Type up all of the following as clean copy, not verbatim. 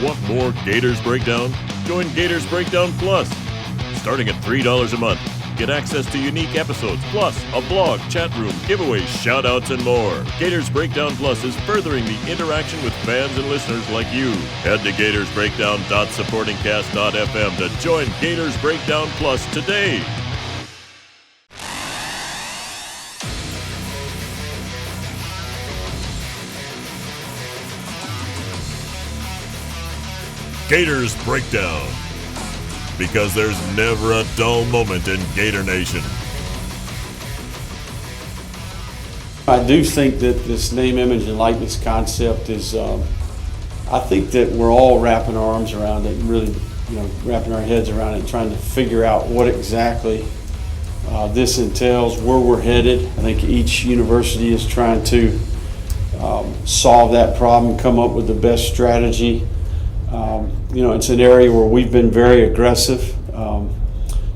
Want more Gators Breakdown? Join Gators Breakdown Plus. Starting at $3 a month, get access to unique episodes, plus a blog, chat room, giveaways, shout-outs, and more. Gators Breakdown Plus is furthering the interaction with fans and listeners like you. Head to gatorsbreakdown.supportingcast.fm to join Gators Breakdown Plus today. Gators Breakdown, because there's never a dull moment in Gator Nation. I do think that this name, image, and likeness concept is, I think that we're all wrapping our arms around it and really, wrapping our heads around it and trying to figure out what exactly this entails, where we're headed. I think each university is trying to solve that problem, come up with the best strategy. It's an area where we've been very aggressive.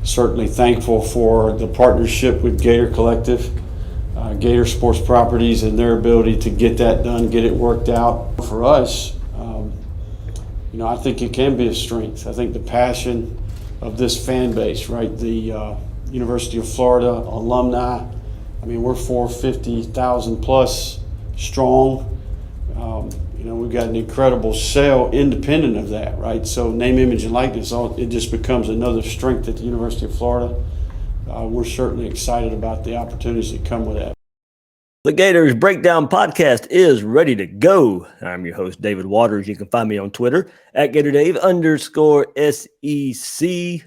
Certainly thankful for the partnership with Gator Collective, Gator Sports Properties, and their ability to get that done, get it worked out. For us, I think it can be a strength. I think the passion of this fan base, right? The University of Florida alumni, we're 450,000 plus strong. We've got an incredible sale independent of that, right? So name, image, and likeness, it just becomes another strength at the University of Florida. We're certainly excited about the opportunities that come with that. The Gators Breakdown podcast is ready to go. I'm your host, David Waters. You can find me on Twitter at GatorDave_SEC.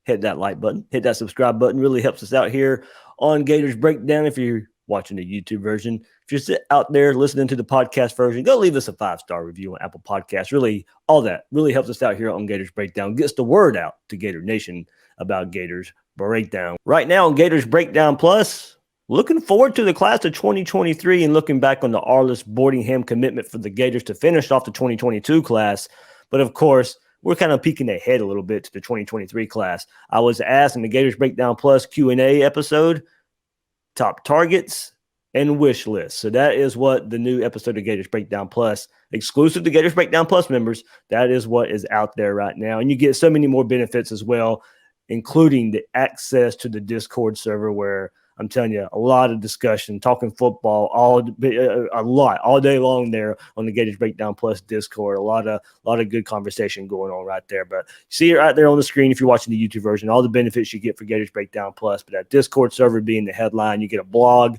Hit that like button, hit that subscribe button. Really helps us out here on Gators Breakdown. If you're watching the YouTube version, if you're out there listening to the podcast version, go leave us a 5-star review on Apple Podcasts. Really, all that really helps us out here on Gators Breakdown. Gets the word out to Gator Nation about Gators Breakdown. Right now on Gators Breakdown Plus, looking forward to the class of 2023 and looking back on the Arliss-Boardingham commitment for the Gators to finish off the 2022 class. But of course, we're kind of peeking ahead a little bit to the 2023 class. I was asked in the Gators Breakdown Plus Q&A episode, top targets and wish lists. So that is what the new episode of Gators Breakdown Plus, exclusive to Gators Breakdown Plus members, that is what is out there right now. And you get so many more benefits as well, including the access to the Discord server where I'm telling you, a lot of discussion, talking football, all day long there on the Gators Breakdown Plus Discord. A lot of good conversation going on right there. But you see it right there on the screen if you're watching the YouTube version, all the benefits you get for Gators Breakdown Plus. But that Discord server being the headline, you get a blog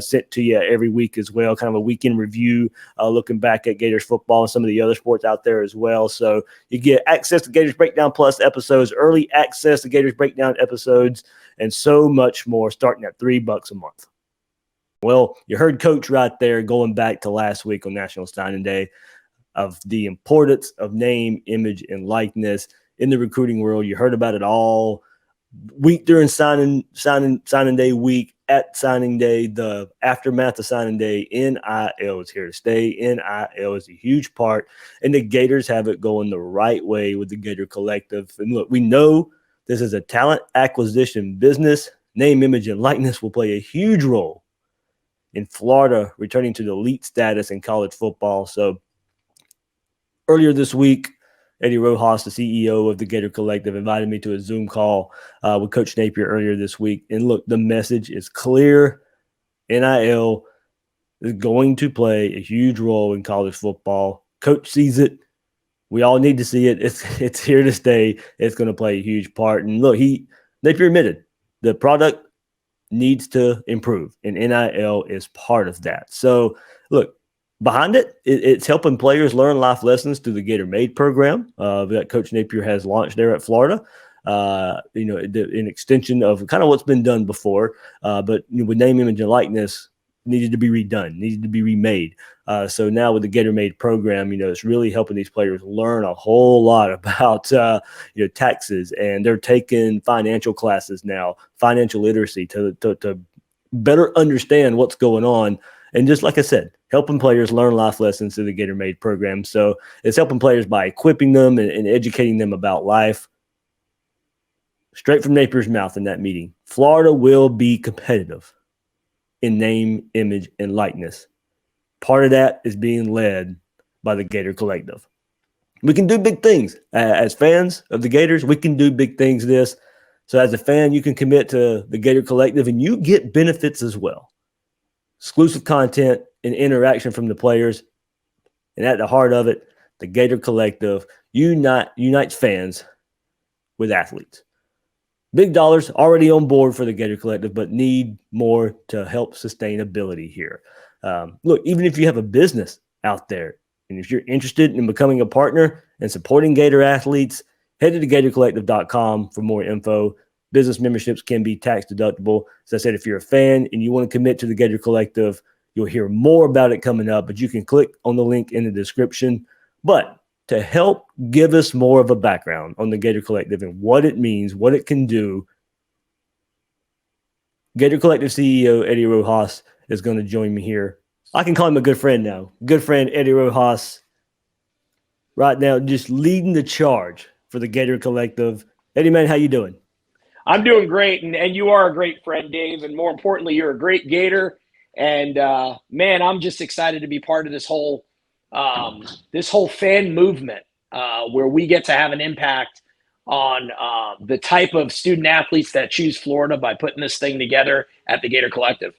sent to you every week as well, kind of a weekend review, looking back at Gators football and some of the other sports out there as well. So you get access to Gators Breakdown Plus episodes, early access to Gators Breakdown episodes, and so much more, starting at $3 a month. Well, you heard Coach right there going back to last week on National Signing Day of the importance of name, image, and likeness in the recruiting world. You heard about it all week during signing day week, at signing day, the aftermath of signing day. NIL is here to stay. NIL is a huge part, and the Gators have it going the right way with the Gator Collective. And look, we know this is a talent acquisition business. Name, image, and likeness will play a huge role in Florida returning to the elite status in college football. So earlier this week, Eddie Rojas, the CEO of the Gator Collective, invited me to a Zoom call with Coach Napier earlier this week. And look, the message is clear. NIL is going to play a huge role in college football. Coach sees it. We all need to see it. It's here to stay. It's going to play a huge part. And look, Napier admitted the product needs to improve, and NIL is part of that. So look, behind it's helping players learn life lessons through the Gator Made program that Coach Napier has launched there at Florida. An extension of kind of what's been done before, but with name, image, and likeness, needed to be redone, needed to be remade. So now with the Gator Made program, it's really helping these players learn a whole lot about, taxes, and they're taking financial classes now, financial literacy to better understand what's going on. And just like I said, helping players learn life lessons through the Gator Made program. So it's helping players by equipping them and educating them about life. Straight from Napier's mouth in that meeting, Florida will be competitive in name, image, and likeness. Part of that is being led by the Gator Collective. We can do big things. As fans of the Gators, we can do big things this. So as a fan, you can commit to the Gator Collective and you get benefits as well. Exclusive content and interaction from the players. And at the heart of it, the Gator Collective unites fans with athletes. Big dollars already on board for the Gator Collective, but need more to help sustainability here. Look, even if you have a business out there, and if you're interested in becoming a partner and supporting Gator athletes, head to gatorsbreakdown.com for more info. Business memberships can be tax deductible. As I said, if you're a fan and you want to commit to the Gator Collective, you'll hear more about it coming up, but you can click on the link in the description. But to help give us more of a background on the Gator Collective and what it means, what it can do, Gator Collective CEO Eddie Rojas is going to join me here. I can call him a good friend now. Good friend Eddie Rojas, right now just leading the charge for the Gator Collective. Eddie, man, how you doing? I'm doing great, and you are a great friend, Dave, and more importantly, you're a great Gator. And man, I'm just excited to be part of this whole fan movement where we get to have an impact on the type of student athletes that choose Florida by putting this thing together at the Gator Collective.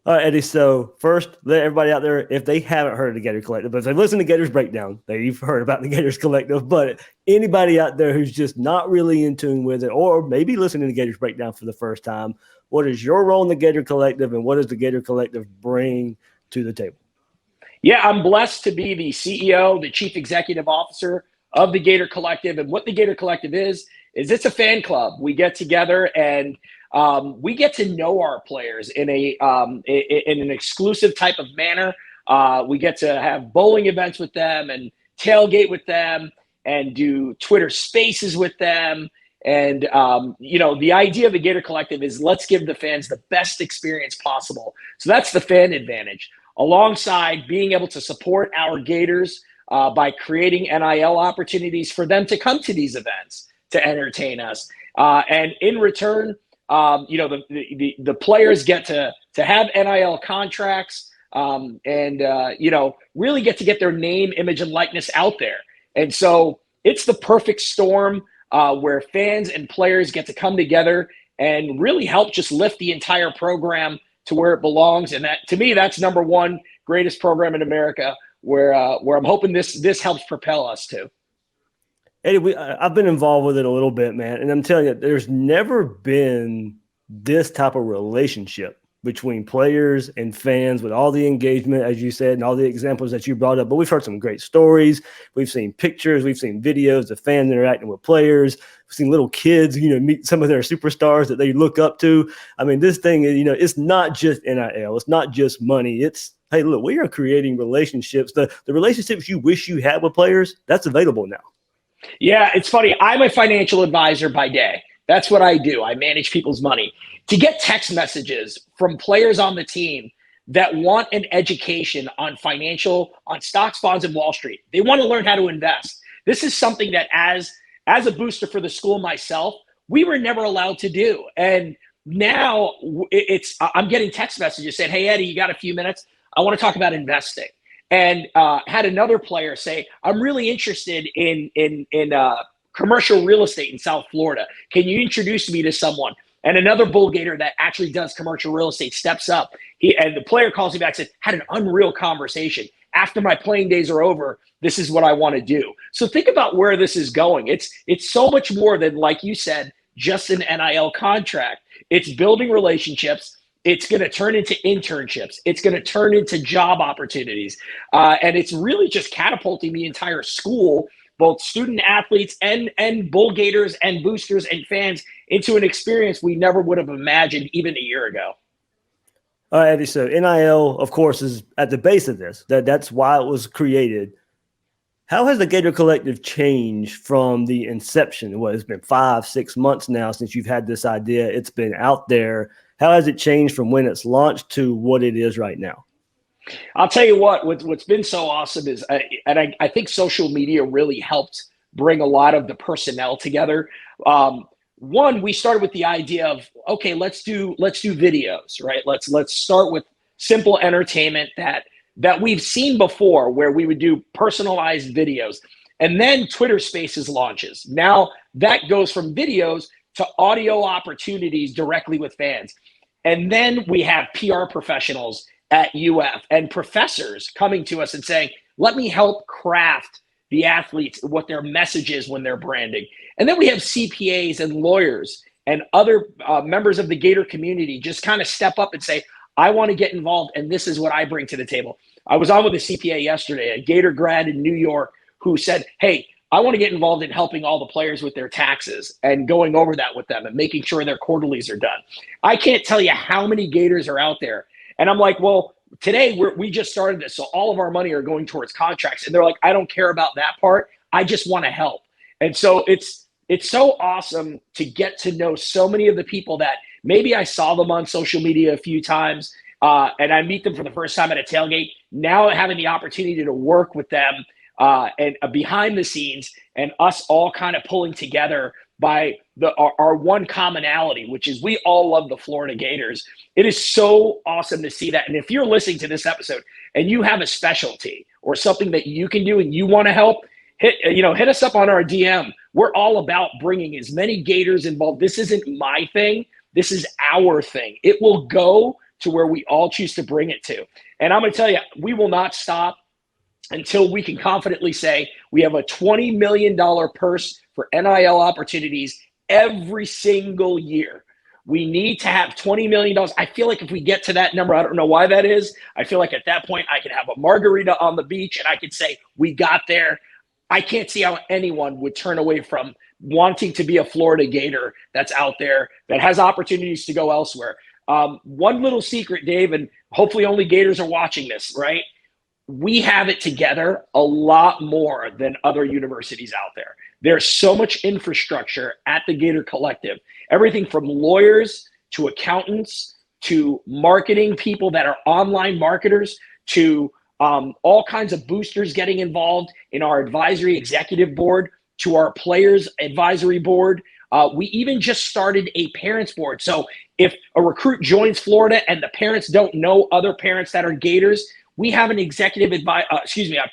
All right, Eddie. So first, let everybody out there, if they haven't heard of the Gator Collective, but if they've listened to Gators Breakdown, they've heard about the Gators Collective. But anybody out there who's just not really in tune with it, or maybe listening to Gators Breakdown for the first time, what is your role in the Gator Collective, and what does the Gator Collective bring to the table? Yeah, I'm blessed to be the CEO, the Chief Executive Officer of the Gator Collective. And what the Gator Collective is it's a fan club. We get together and we get to know our players in an exclusive type of manner. We get to have bowling events with them and tailgate with them and do Twitter Spaces with them. And, the idea of the Gator Collective is let's give the fans the best experience possible. So that's the fan advantage, alongside being able to support our Gators by creating NIL opportunities for them to come to these events to entertain us. And in return, the players get to have NIL contracts really get their name, image, and likeness out there. And so it's the perfect storm where fans and players get to come together and really help just lift the entire program to where it belongs. And that, to me, that's number one greatest program in America, where I'm hoping this helps propel us to. Eddie, I've been involved with it a little bit, man. And I'm telling you, there's never been this type of relationship between players and fans with all the engagement, as you said, and all the examples that you brought up. But we've heard some great stories. We've seen pictures. We've seen videos of fans interacting with players. We've seen little kids, meet some of their superstars that they look up to. I mean, this thing, it's not just NIL. It's not just money. It's, hey, look, we are creating relationships. The relationships you wish you had with players, that's available now. Yeah, it's funny. I'm a financial advisor by day. That's what I do. I manage people's money. To get text messages from players on the team that want an education on stocks, bonds, and Wall Street. They want to learn how to invest. This is something that as a booster for the school myself, we were never allowed to do. And now I'm getting text messages saying, hey, Eddie, you got a few minutes? I want to talk about investing. And had another player say, I'm really interested in commercial real estate in South Florida. Can you introduce me to someone? And another Bull Gator that actually does commercial real estate steps up. And the player calls me back and says, had an unreal conversation. After my playing days are over, this is what I want to do. So think about where this is going. It's so much more than, like you said, just an NIL contract. It's building relationships. It's going to turn into internships. It's going to turn into job opportunities. And it's really just catapulting the entire school, both student athletes and Bull Gators and boosters and fans, into an experience we never would have imagined even a year ago. All right, Eddie. So NIL, of course, is at the base of this. That's why it was created. How has the Gator Collective changed from the inception? Well, it's been 5-6 months now since you've had this idea. It's been out there. How has it changed from when it's launched to what it is right now? I'll tell you what's been so awesome is, I think social media really helped bring a lot of the personnel together. One, we started with the idea of, okay, let's do videos, right? Let's start with simple entertainment that we've seen before, where we would do personalized videos. And then Twitter Spaces launches. Now that goes from videos to audio opportunities directly with fans. And then we have PR professionals at UF and professors coming to us and saying, let me help craft the athletes, what their message is when they're branding. And then we have CPAs and lawyers and other members of the Gator community just kind of step up and say, I want to get involved, and this is what I bring to the table. I was on with a CPA yesterday, a Gator grad in New York, who said, hey, I want to get involved in helping all the players with their taxes and going over that with them and making sure their quarterlies are done. I can't tell you how many Gators are out there. And I'm like, well, today we just started this, so all of our money are going towards contracts. And they're like, I don't care about that part. I just want to help. And so it's so awesome to get to know so many of the people that maybe I saw them on social media a few times, and I meet them for the first time at a tailgate. Now having the opportunity to work with them and behind the scenes, and us all kind of pulling together by our one commonality, which is we all love the Florida Gators. It is so awesome to see that. And if you're listening to this episode and you have a specialty or something that you can do and you want to help, hit us up on our DM. We're all about bringing as many Gators involved. This isn't my thing. This is our thing. It will go to where we all choose to bring it to. And I'm going to tell you, we will not stop until we can confidently say we have a $20 million purse for NIL opportunities every single year. We need to have $20 million. I feel like if we get to that number, I don't know why that is. I feel like at that point I could have a margarita on the beach and I could say, we got there. I can't see how anyone would turn away from wanting to be a Florida Gator that's out there, that has opportunities to go elsewhere. One little secret, Dave, and hopefully only Gators are watching this, right? We have it together a lot more than other universities out there. There's so much infrastructure at the Gator Collective, everything from lawyers to accountants to marketing people that are online marketers to all kinds of boosters getting involved in our advisory executive board to our players advisory board. We even just started a parents board. So if a recruit joins Florida and the parents don't know other parents that are Gators, we have an a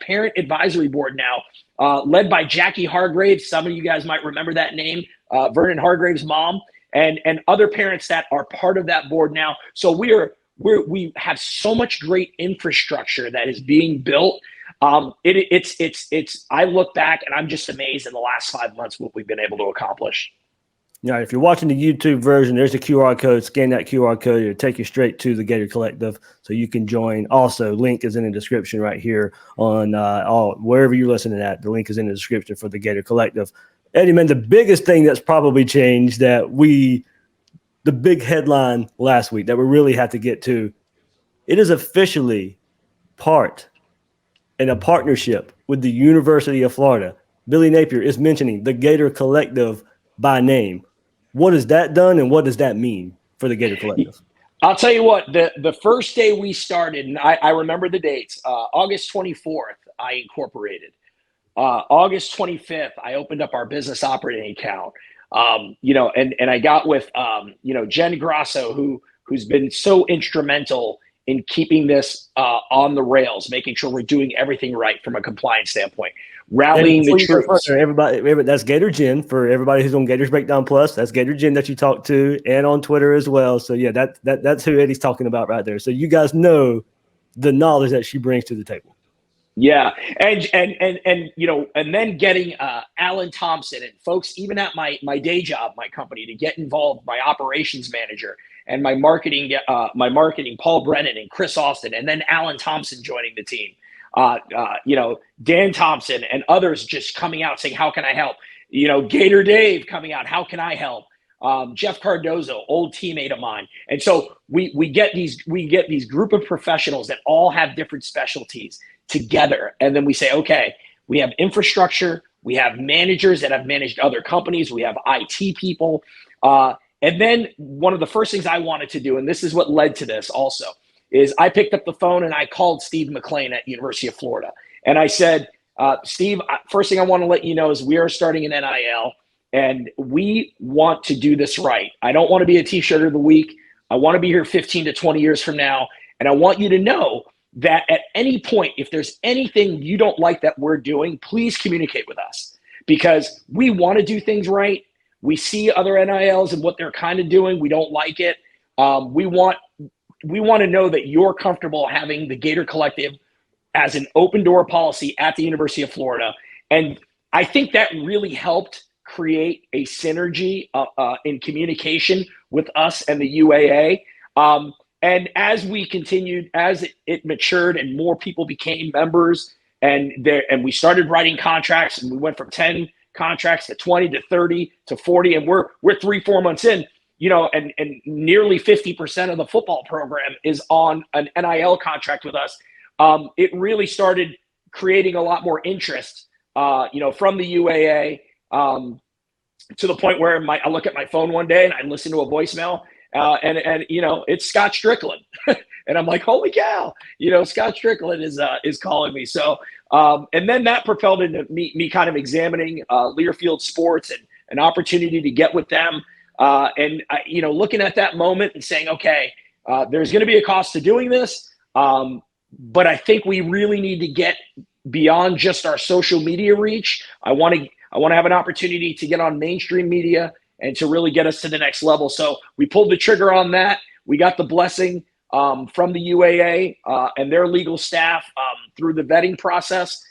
parent advisory board now, led by Jackie Hargraves. Some of you guys might remember that name, Vernon Hargraves' mom, and other parents that are part of that board now. So we have so much great infrastructure that is being built. I look back and I'm just amazed in the last 5 months what we've been able to accomplish. Now, if you're watching the YouTube version, there's a QR code. Scan that QR code. It'll take you straight to the Gator Collective so you can join. Also, link is in the description right here on wherever you're listening at. The link is in the description for the Gator Collective. Eddie, man, the biggest thing that's probably changed the big headline last week that we really had to get to, it is officially part in a partnership with the University of Florida. Billy Napier is mentioning the Gator Collective by name. What has that done, and what does that mean for the Gator Collective? I'll tell you what, the first day we started, and I remember the dates, August 24th, I incorporated. August 25th, I opened up our business operating account. And I got with, Jen Grasso, who's been so instrumental in keeping this on the rails, making sure we're doing everything right from a compliance standpoint. Rallying the troops. Everybody, that's Gator Jen for everybody who's on Gators Breakdown Plus. That's Gator Jen that you talk to, and on Twitter as well. So yeah, that's who Eddie's talking about right there. So you guys know the knowledge that she brings to the table. Yeah, and then getting Alan Thompson and folks even at my day job, my company, to get involved, my operations manager and my marketing Paul Brennan and Chris Austin, and then Alan Thompson joining the team. Dan Thompson and others just coming out saying, how can I help? Gator Dave coming out, how can I help? Jeff Cardozo, old teammate of mine. And so we get these group of professionals that all have different specialties together. And then we say, okay, we have infrastructure, we have managers that have managed other companies, we have IT people. And then one of the first things I wanted to do, and this is what led to this also, is I picked up the phone and I called Steve McLean at University of Florida. And I said, Steve, first thing I want to let you know is we are starting an NIL and we want to do this right. I don't want to be a t-shirt of the week. I want to be here 15 to 20 years from now. And I want you to know that at any point, if there's anything you don't like that we're doing, please communicate with us, because we want to do things right. We see other NILs and what they're kind of doing. We don't like it. We want to know that you're comfortable having the Gator Collective as an open door policy at the University of Florida. And I think that really helped create a synergy in communication with us and the UAA. And as we continued, as it matured and more people became members, and we started writing contracts, and we went from 10 contracts to 20 to 30 to 40, and we're 3-4 months in, and nearly 50% of the football program is on an NIL contract with us. It really started creating a lot more interest, from the UAA, to the point where I look at my phone one day and I listen to a voicemail, and it's Scott Strickland, and I'm like, holy cow, Scott Strickland is calling me. So, and then that propelled into me kind of examining Learfield Sports and an opportunity to get with them, and looking at that moment and saying, okay, there's going to be a cost to doing this, but I think we really need to get beyond just our social media reach. I want to have an opportunity to get on mainstream media and to really get us to the next level. So we pulled the trigger on that. We got the blessing from the UAA and their legal staff through the vetting process,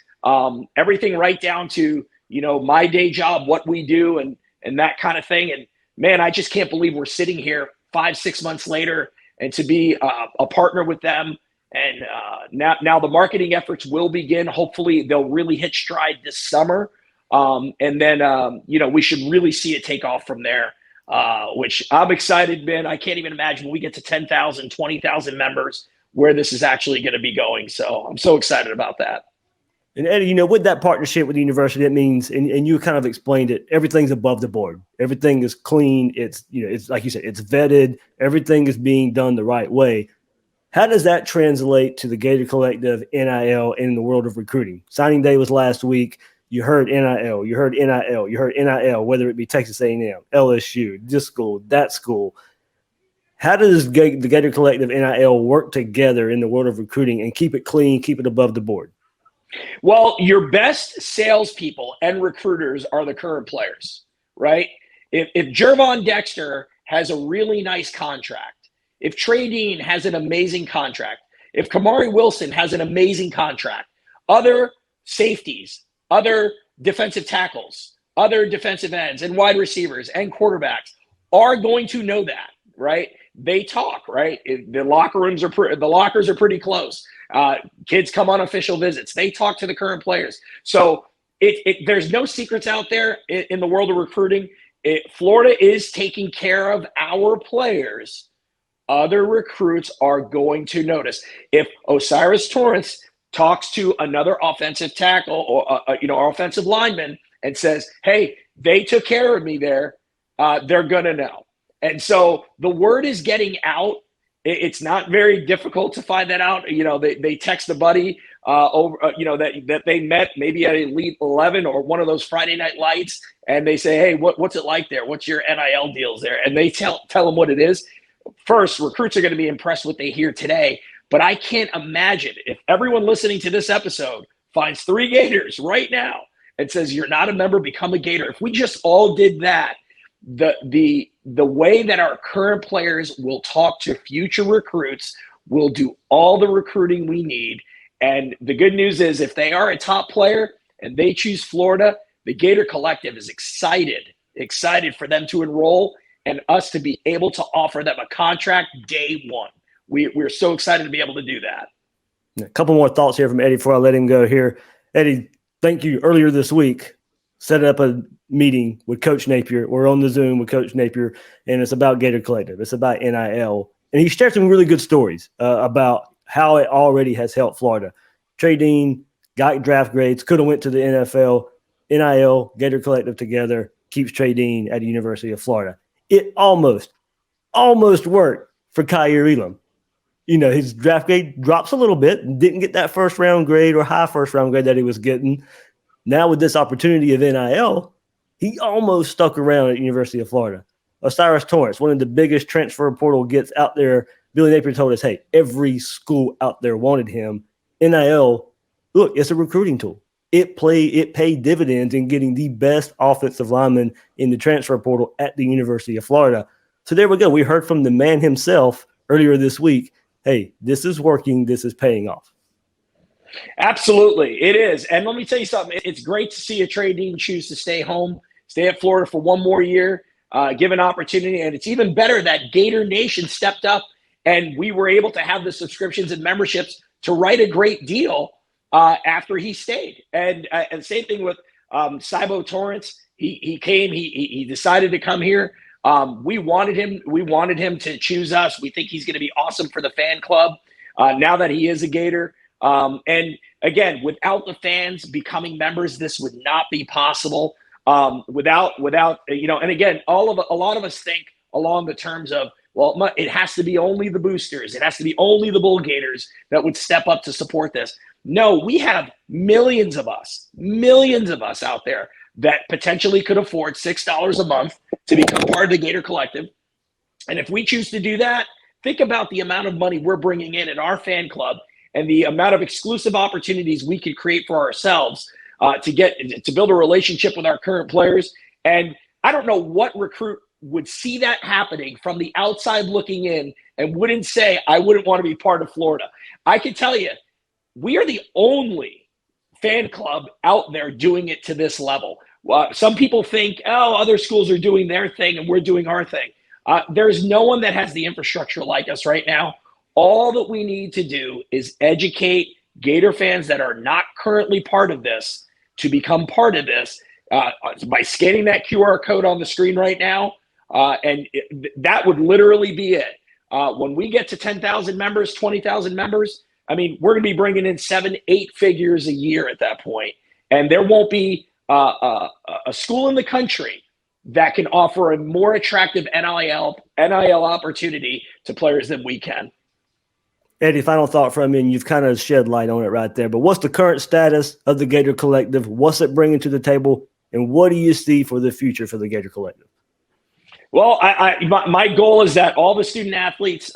everything right down to, my day job, what we do, and that kind of thing. And man, I just can't believe we're sitting here 5-6 months later, and to be a partner with them. And now the marketing efforts will begin. Hopefully they'll really hit stride this summer. And then, we should really see it take off from there, which I'm excited, man. I can't even imagine when we get to 10,000, 20,000 members where this is actually going to be going. So I'm so excited about that. And Eddie, with that partnership with the university, it means, and you kind of explained it, everything's above the board. Everything is clean. It's, it's like you said, it's vetted. Everything is being done the right way. How does that translate to the Gator Collective, NIL, in the world of recruiting? Signing day was last week. You heard NIL, you heard NIL, you heard NIL, whether it be Texas A&M, LSU, this school, that school. How does the Gator Collective, NIL, work together in the world of recruiting and keep it clean, keep it above the board? Well, your best salespeople and recruiters are the current players, right? If Jervon Dexter has a really nice contract, if Trey Dean has an amazing contract, if Kamari Wilson has an amazing contract, other safeties, other defensive tackles, other defensive ends and wide receivers and quarterbacks are going to know that, right? They talk, right? The lockers are pretty close. Kids come on official visits. They talk to the current players. So there's no secrets out there in the world of recruiting. Florida is taking care of our players. Other recruits are going to notice. If Osiris Torrance talks to another offensive tackle or our offensive lineman and says, hey, they took care of me there, they're going to know. And so the word is getting out. It's not very difficult to find that out. They text a buddy over, that they met maybe at Elite 11 or one of those Friday Night Lights, and they say, hey, what's it like there? What's your NIL deals there? And they tell them what it is. First, recruits are going to be impressed with what they hear today. But I can't imagine if everyone listening to this episode finds 3 Gators right now and says, you're not a member, become a Gator. If we just all did that, the way that our current players will talk to future recruits will do all the recruiting we need. And the good news is if they are a top player and they choose Florida, the Gator Collective is excited for them to enroll and us to be able to offer them a contract day one. We're so excited to be able to do that. A couple more thoughts here from Eddie before I let him go here. Eddie, thank you. Earlier this week, set up a meeting with Coach Napier. We're on the Zoom with Coach Napier, and it's about Gator Collective. It's about NIL. And he shared some really good stories about how it already has helped Florida. Trey Dean got draft grades, could have went to the NFL. NIL, Gator Collective together, keeps Trey Dean at the University of Florida. It almost worked for Kaiir Elam. His draft grade drops a little bit, didn't get that first-round grade or high first-round grade that he was getting. Now with this opportunity of NIL, he almost stuck around at the University of Florida. Osiris Torrance, one of the biggest transfer portal gets out there Billy Napier told us, hey, every school out there wanted him. NIL, look, it's a recruiting tool. It paid dividends in getting the best offensive lineman in the transfer portal at the University of Florida. So there we go. We heard from the man himself earlier this week. Hey, this is working. This is paying off. Absolutely. It is. And let me tell you something. It's great to see a trade dean choose to stay home, stay at Florida for one more year, give an opportunity. And it's even better that Gator Nation stepped up and we were able to have the subscriptions and memberships to write a great deal after he stayed. And same thing with Cybo Torrance. He came, he decided to come here. We wanted him to choose us. We think he's going to be awesome for the fan club now that he is a Gator. And again, without the fans becoming members, this would not be possible. Without and again, a lot of us think along the terms of, well, it has to be only the boosters. It has to be only the Bull Gators that would step up to support this. No, we have millions of us out there that potentially could afford $6 a month to become part of the Gator Collective. And if we choose to do that, think about the amount of money we're bringing in our fan club and the amount of exclusive opportunities we could create for ourselves to build a relationship with our current players. And I don't know what recruit would see that happening from the outside looking in and wouldn't say, I wouldn't want to be part of Florida. I can tell you, we are the only fan club out there doing it to this level. Some people think, other schools are doing their thing and we're doing our thing. There's no one that has the infrastructure like us right now. All that we need to do is educate Gator fans that are not currently part of this to become part of this by scanning that QR code on the screen right now. That would literally be it. When we get to 10,000 members, 20,000 members, I mean, we're going to be bringing in 7-8 figures a year at that point. And there won't be a school in the country that can offer a more attractive NIL opportunity to players than we can. Eddie, final thought from you, and you've kind of shed light on it right there, but what's the current status of the Gator Collective? What's it bringing to the table? And what do you see for the future for the Gator Collective? Well, my goal is that all the student athletes,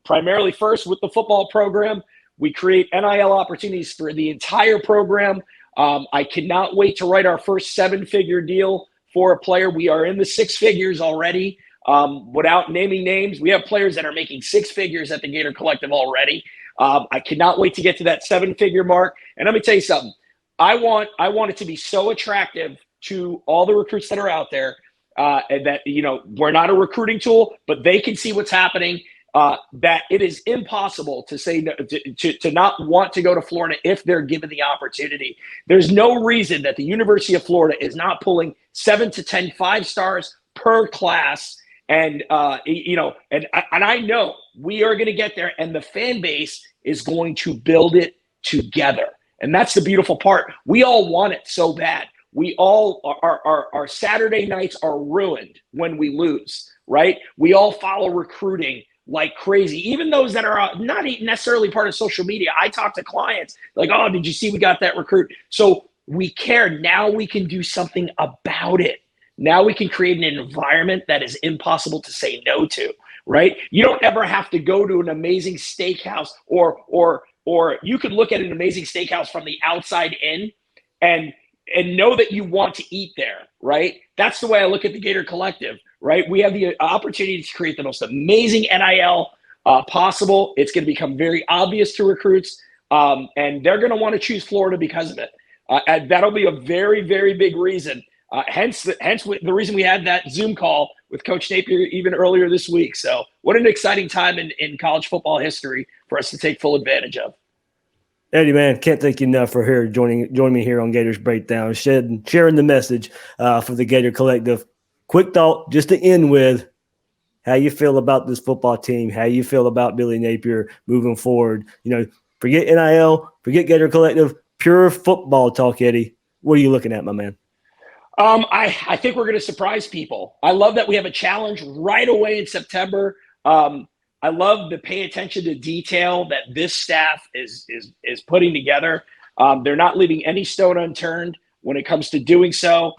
primarily first with the football program, we create NIL opportunities for the entire program. I cannot wait to write our first 7-figure deal for a player. We are in the 6 figures already. Without naming names, we have players that are making 6 figures at the Gator Collective already. I cannot wait to get to that 7-figure mark. And let me tell you something. I want it to be so attractive to all the recruits that are out there and that, we're not a recruiting tool, but they can see what's happening, that it is impossible to say no, to not want to go to Florida if they're given the opportunity. There's no reason that the University of Florida is not pulling 7 to 10 5-stars per class. And, and I know we are going to get there, and the fan base is going to build it together. And that's the beautiful part. We all want it so bad. We all our Saturday nights are ruined when we lose, right? We all follow recruiting like crazy, even those that are not necessarily part of social media. I talk to clients like, oh, did you see we got that recruit? So we care. Now we can do something about it. Now we can create an environment that is impossible to say no to, right? You don't ever have to go to an amazing steakhouse or you could look at an amazing steakhouse from the outside in and know that you want to eat there, right? That's the way I look at the Gator Collective, right? We have the opportunity to create the most amazing NIL possible. It's going to become very obvious to recruits, and they're going to want to choose Florida because of it. And that'll be a very, very big reason. Hence the reason we had that Zoom call with Coach Napier even earlier this week. So what an exciting time in college football history for us to take full advantage of. Eddie, man, can't thank you enough for joining me here on Gators Breakdown, sharing the message for the Gator Collective. Quick thought just to end with, how you feel about this football team, how you feel about Billy Napier moving forward. Forget NIL, forget Gator Collective, pure football talk, Eddie. What are you looking at, my man? I think we're going to surprise people. I love that we have a challenge right away in September. I love the pay attention to detail that this staff is putting together. They're not leaving any stone unturned when it comes to doing so.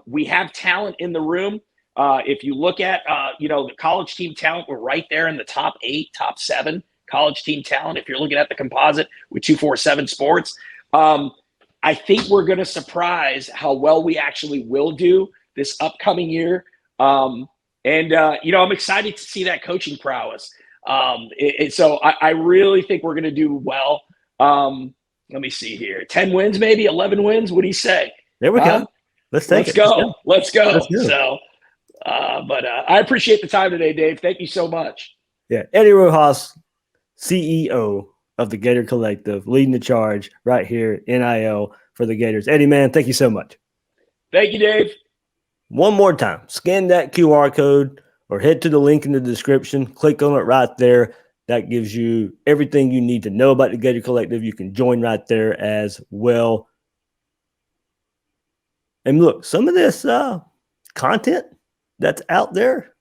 We have talent in the room. If you look at, the college team talent, we're right there in the top 8, top 7 college team talent. If you're looking at the composite with 247 Sports, I think we're going to surprise how well we actually will do this upcoming year. I'm excited to see that coaching prowess. So I really think we're going to do well. Let me see here. 10 wins, maybe 11 wins. What do you say? There we go. Let's go. Let's go. Let's go. So, I appreciate the time today, Dave. Thank you so much. Yeah. Eddie Rojas, CEO of the Gator Collective, leading the charge right here, NIL for the Gators. Eddie, man, thank you so much. Thank you, Dave. One more time, scan that QR code or head to the link in the description. Click on it right there. That gives you everything you need to know about the Gator Collective. You can join right there as well. And look, some of this content that's out there,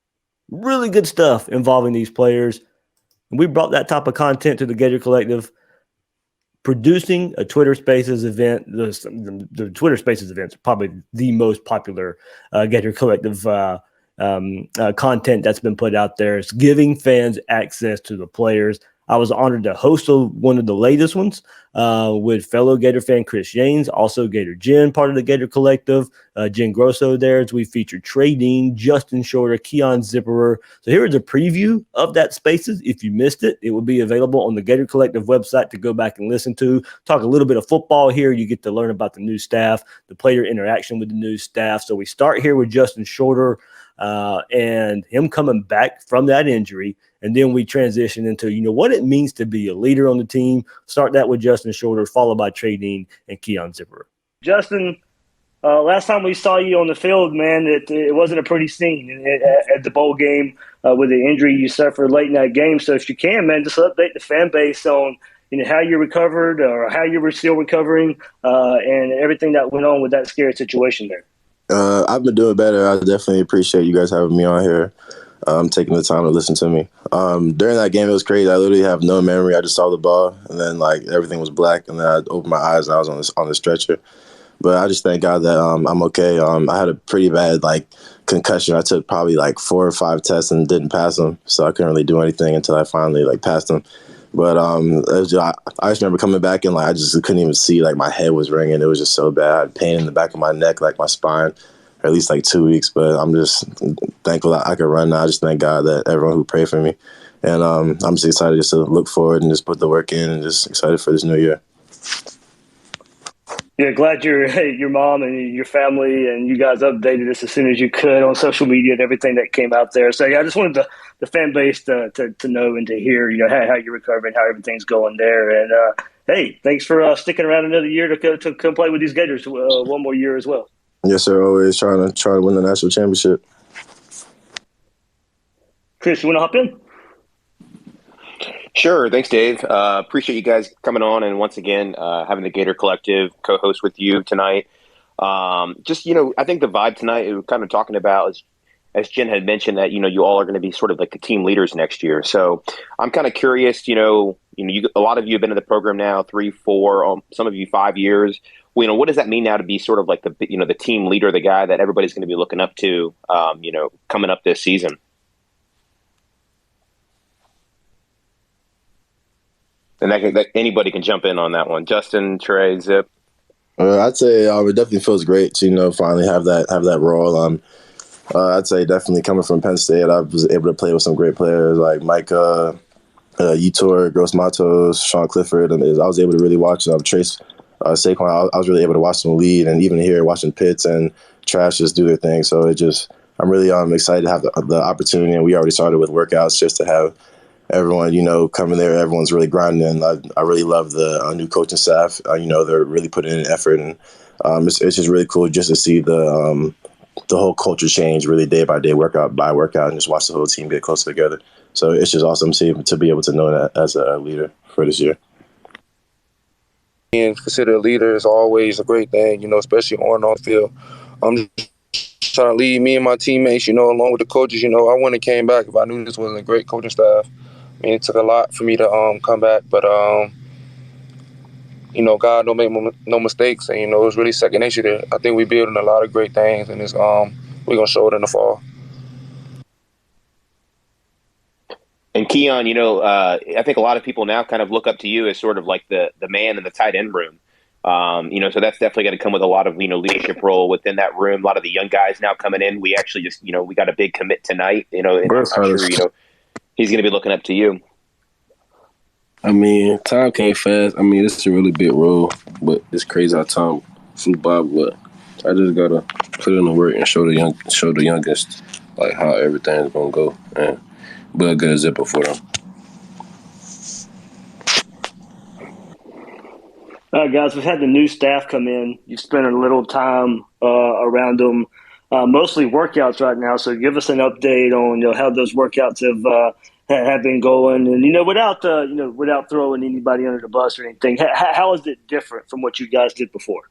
really good stuff involving these players. And we brought that type of content to the Gator Collective, producing a Twitter Spaces event. The Twitter Spaces events are probably the most popular Gator Collective content that's been put out there. It's giving fans access to the players. I was honored to host one of the latest ones with fellow Gator fan Chris Yanes, also Gator Jen, part of the Gator Collective, Jen Grosso there, as we featured Trey Dean, Justin Shorter, Keon Zipperer. So here is a preview of that Spaces. If you missed it, it will be available on the Gator Collective website to go back and listen to. Talk a little bit of football here. You get to learn about the new staff, the player interaction with the new staff. So we start here with Justin Shorter and him coming back from that injury. And then we transition into, what it means to be a leader on the team. Start that with Justin Shorter, followed by Trey Dean and Keon Zipper. Justin, last time we saw you on the field, man, it wasn't a pretty scene at the bowl game with the injury you suffered late in that game. So if you can, man, just update the fan base on how you recovered or how you were still recovering and everything that went on with that scary situation there. I've been doing better. I definitely appreciate you guys having me on here. Taking the time to listen to me. During that game, it was crazy. I literally have no memory. I just saw the ball, and then everything was black, and then I opened my eyes, and I was on the stretcher. But I just thank God that I'm okay. I had a pretty bad concussion. I took probably 4 or 5 tests and didn't pass them, so I couldn't really do anything until I finally passed them. But I just remember coming back and I just couldn't even see. My head was ringing. It was just so bad. I had pain in the back of my neck, my spine. Or at least 2 weeks, but I'm just thankful that I could run now. I just thank God that everyone who prayed for me. And I'm just excited just to look forward and just put the work in and just excited for this new year. Yeah, glad your mom and your family and you guys updated us as soon as you could on social media and everything that came out there. So, yeah, I just wanted the fan base to know and to hear, how you're recovering, how everything's going there. And, hey, thanks for sticking around another year to come play with these Gators one more year as well. Yes, sir. Always trying to win the national championship. Chris, you want to hop in? Sure. Thanks, Dave. Appreciate you guys coming on and once again having the Gator Collective co-host with you tonight. I think the vibe tonight, we were kind of talking about, as Jen had mentioned, that you all are going to be sort of the team leaders next year. So I'm kind of curious. A lot of you have been in the program now 3, 4, some of you 5 years. What does that mean now to be sort of the team leader, the guy that everybody's going to be looking up to, coming up this season? And anybody can jump in on that one. Justin, Trey, Zip. I'd say it definitely feels great to finally have that role. I'd say definitely coming from Penn State, I was able to play with some great players like Micah, Yetur, Gross Matos, Sean Clifford, and I was able to really watch Trace Saquon. I was really able to watch them lead, and even here watching Pitts and Trash just do their thing. So I'm really excited to have the opportunity, and we already started with workouts just to have everyone, coming there. Everyone's really grinding. I really love the new coaching staff. They're really putting in effort, and it's just really cool just to see the whole culture change really day by day, workout by workout, and just watch the whole team get closer together. So it's just awesome to be able to know that as a leader for this year. Being considered a leader is always a great thing, especially on and off the field. I'm just trying to lead me and my teammates, along with the coaches. I wouldn't have came back if I knew this wasn't a great coaching staff. It took a lot for me to come back, but God don't make no mistakes, and it's really second nature there. I think we're building a lot of great things, and it's we're gonna show it in the fall. And Keon, I think a lot of people now kind of look up to you as sort of like the man in the tight end room. So that's definitely going to come with a lot of, leadership role within that room. A lot of the young guys now coming in. We actually just, we got a big commit tonight, and I'm sure, he's going to be looking up to you. I mean, time came fast. I mean, this is a really big role, but it's crazy how time flew by. But I just gotta put in the work and show the youngest like how everything's gonna go and be a good zipper for them. All right, guys, we've had the new staff come in. You've spent a little time around them, mostly workouts right now. So give us an update on how those workouts have been going, and without throwing anybody under the bus or anything. How is it different from what you guys did before?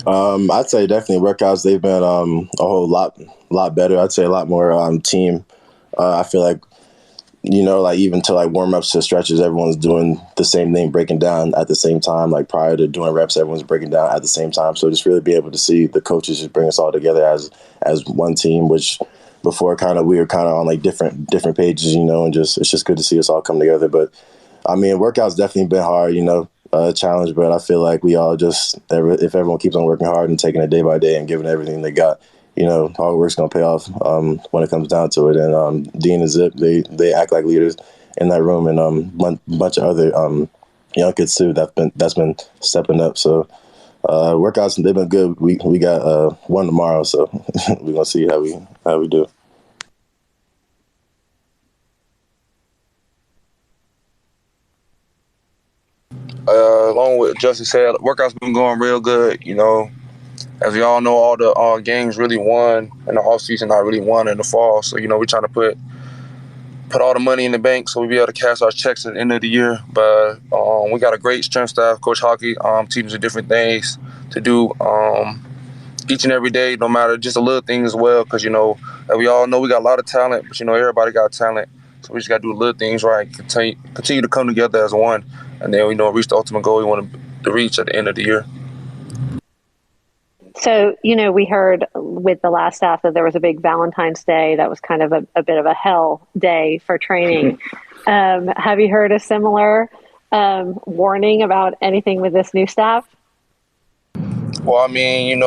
I'd say definitely workouts. They've been a whole lot better. I'd say a lot more team. I feel like even to warm-ups to stretches, everyone's doing the same thing, breaking down at the same time. Like prior to doing reps, everyone's breaking down at the same time. So just really be able to see the coaches just bring us all together as one team, which before we were kind of on different pages, and it's just good to see us all come together. But I mean, workouts definitely been hard, challenge, but I feel like we all just, if everyone keeps on working hard and taking it day by day and giving everything they got, hard work's going to pay off when it comes down to it. And Dean and Zip, they act like leaders in that room, and a bunch of other young kids too that's been stepping up. So workouts, they've been good. We got one tomorrow, so we're going to see how we do. Along with Justin said, workouts been going real good. As we all know, all the games really won in the offseason, not really won in the fall. So, we're trying to put all the money in the bank so we'll be able to cash our checks at the end of the year. But we got a great strength staff. Coach Hockey teaches us different things to do each and every day, no matter just a little thing as well. Because, we all know we got a lot of talent, but, everybody got talent. So we just got to do little things right, continue to come together as one. And then, reach the ultimate goal we want to reach at the end of the year. So, we heard with the last staff that there was a big Valentine's Day that was kind of a bit of a hell day for training. Have you heard a similar warning about anything with this new staff? Well, I mean,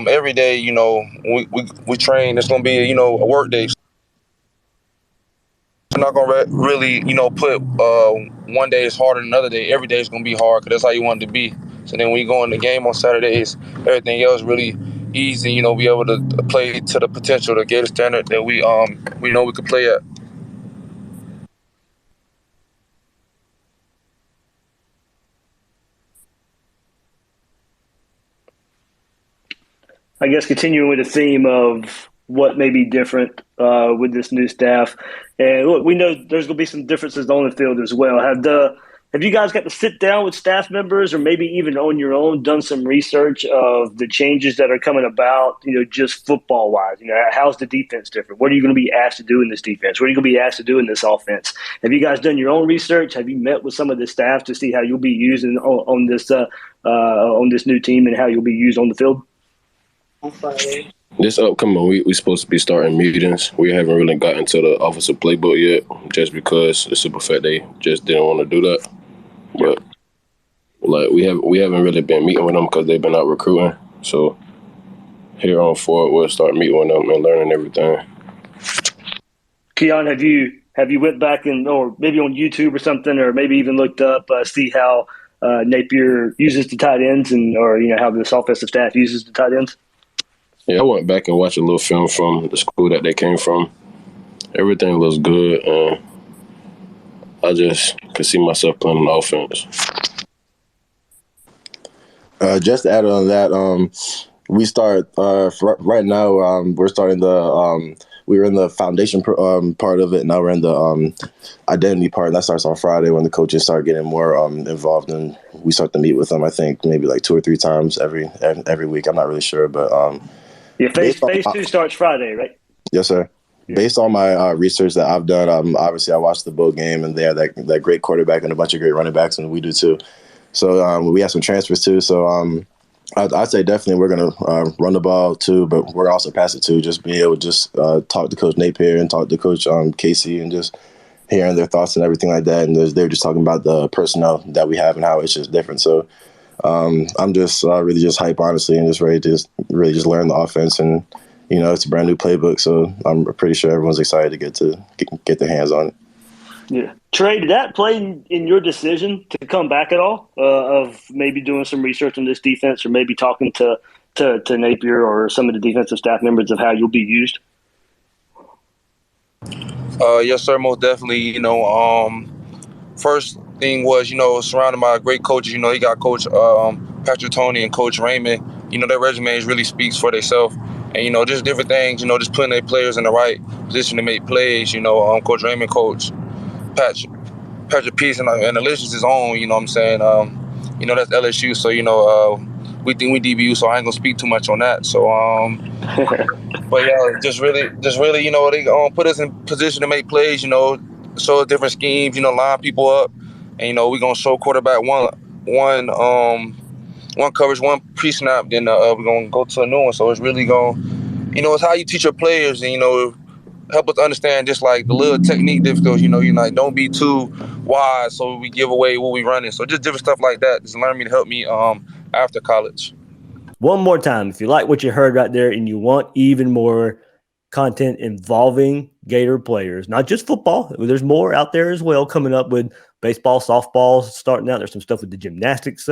every day, we train. It's going to be, a work day. We're not going to really, put one day is harder than another day. Every day is going to be hard because that's how you want it to be. So then when you go in the game on Saturdays, everything else really easy, be able to play to the potential, the Gator standard that we know we could play at. I guess continuing with the theme of what may be different with this new staff. And look, we know there's going to be some differences on the field as well. Have you guys got to sit down with staff members or maybe even on your own done some research of the changes that are coming about, just football-wise? How's the defense different? What are you going to be asked to do in this defense? What are you going to be asked to do in this offense? Have you guys done your own research? Have you met with some of the staff to see how you'll be used on this new team and how you'll be used on the field? This upcoming week, we're supposed to be starting meetings. We haven't really gotten to the offensive playbook yet, just because the super fat they just didn't want to do that. But we haven't really been meeting with them because they've been out recruiting. So here on forward, we'll start meeting with them and learning everything. Keon, have you went back or maybe on YouTube or something, or maybe even looked up see how Napier uses the tight ends or how this offensive staff uses the tight ends? Yeah, I went back and watched a little film from the school that they came from. Everything looks good, and I just could see myself playing on offense. Just to add on that, we start right now. We're starting we were in the foundation part of it. Now we're in the identity part, and that starts on Friday when the coaches start getting more involved, and we start to meet with them. I think maybe 2 or 3 times every week. I'm not really sure, but phase 2 starts Friday, right? Yes, sir. Yeah. Based on my research that I've done, obviously I watched the bowl game, and they have that great quarterback and a bunch of great running backs, and we do too. So we have some transfers too. So I'd say definitely we're going to run the ball too, but we're also pass it too. Just be able to just talk to Coach Napier and talk to Coach Casey and just hearing their thoughts and everything like that. And they were just talking about the personnel that we have and how it's just different. So I'm just really just hype, honestly, and just ready to really just learn the offense. And, it's a brand new playbook. So I'm pretty sure everyone's excited to get their hands on it. Yeah. Trey, did that play in your decision to come back at all, of maybe doing some research on this defense or maybe talking to Napier or some of the defensive staff members of how you'll be used? Yes, sir, most definitely. First thing was, surrounded by great coaches. He got Coach Patrick Toney and Coach Raymond. Their resumes really speaks for themselves. And, just different things, just putting their players in the right position to make plays. Coach Raymond, Coach Patrick Peace, and the list is his own, what I'm saying? That's LSU, so, we think we DBU, so I ain't going to speak too much on that. So, but, yeah, just really, they put us in position to make plays, show us different schemes, line people up. And, we're going to show quarterback one coverage, one pre-snap, then we're going to go to a new one. So it's really going to, it's how you teach your players and, help us understand just like the little technique difficulties, you're like, don't be too wide so we give away what we running. So just different stuff like that. Just learn me to help me after college. One more time, if you like what you heard right there and you want even more content involving Gator players, not just football, there's more out there as well coming up with baseball, softball starting out. There's some stuff with the gymnastics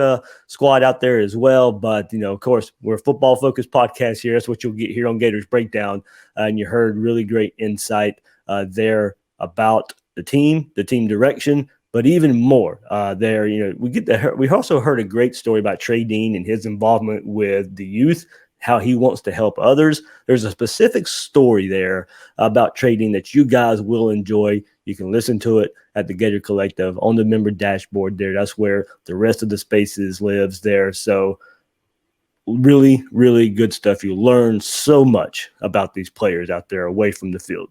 squad out there as well. But, of course, we're a football-focused podcast here. That's what you'll get here on Gators Breakdown. And you heard really great insight there about the team direction, but even more there. We also heard a great story about Trey Dean and his involvement with the youth, how he wants to help others. There's a specific story there about Trey Dean that you guys will enjoy. You can listen to it at the Gator Collective on the member dashboard there. That's where the rest of the spaces lives there. So really, really good stuff. You learn so much about these players out there away from the field.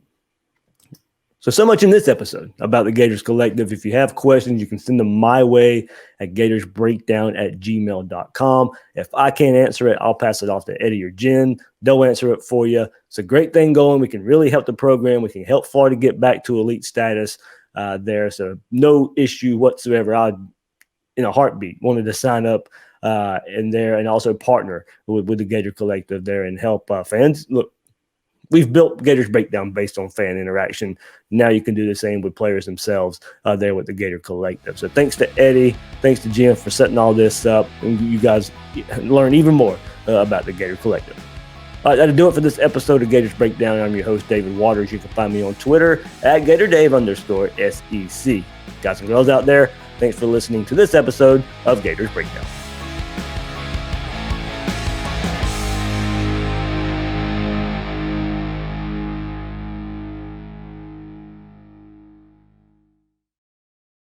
So much in this episode about the Gators Collective. If you have questions, you can send them my way at gatorsbreakdown@gmail.com. If I can't answer it, I'll pass it off to Eddie or Jen. They'll answer it for you. It's a great thing going. We can really help the program. We can help Florida get back to elite status there. So no issue whatsoever. I, in a heartbeat, wanted to sign up in there and also partner with the Gator Collective there and help fans. Look, we've built Gators Breakdown based on fan interaction. Now you can do the same with players themselves there with the Gator Collective. So thanks to Eddie, thanks to Jim for setting all this up. And you guys learn even more about the Gator Collective. All right, that'll do it for this episode of Gators Breakdown. I'm your host, David Waters. You can find me on Twitter at GatorDave_SEC. Guys and girls out there, thanks for listening to this episode of Gators Breakdown.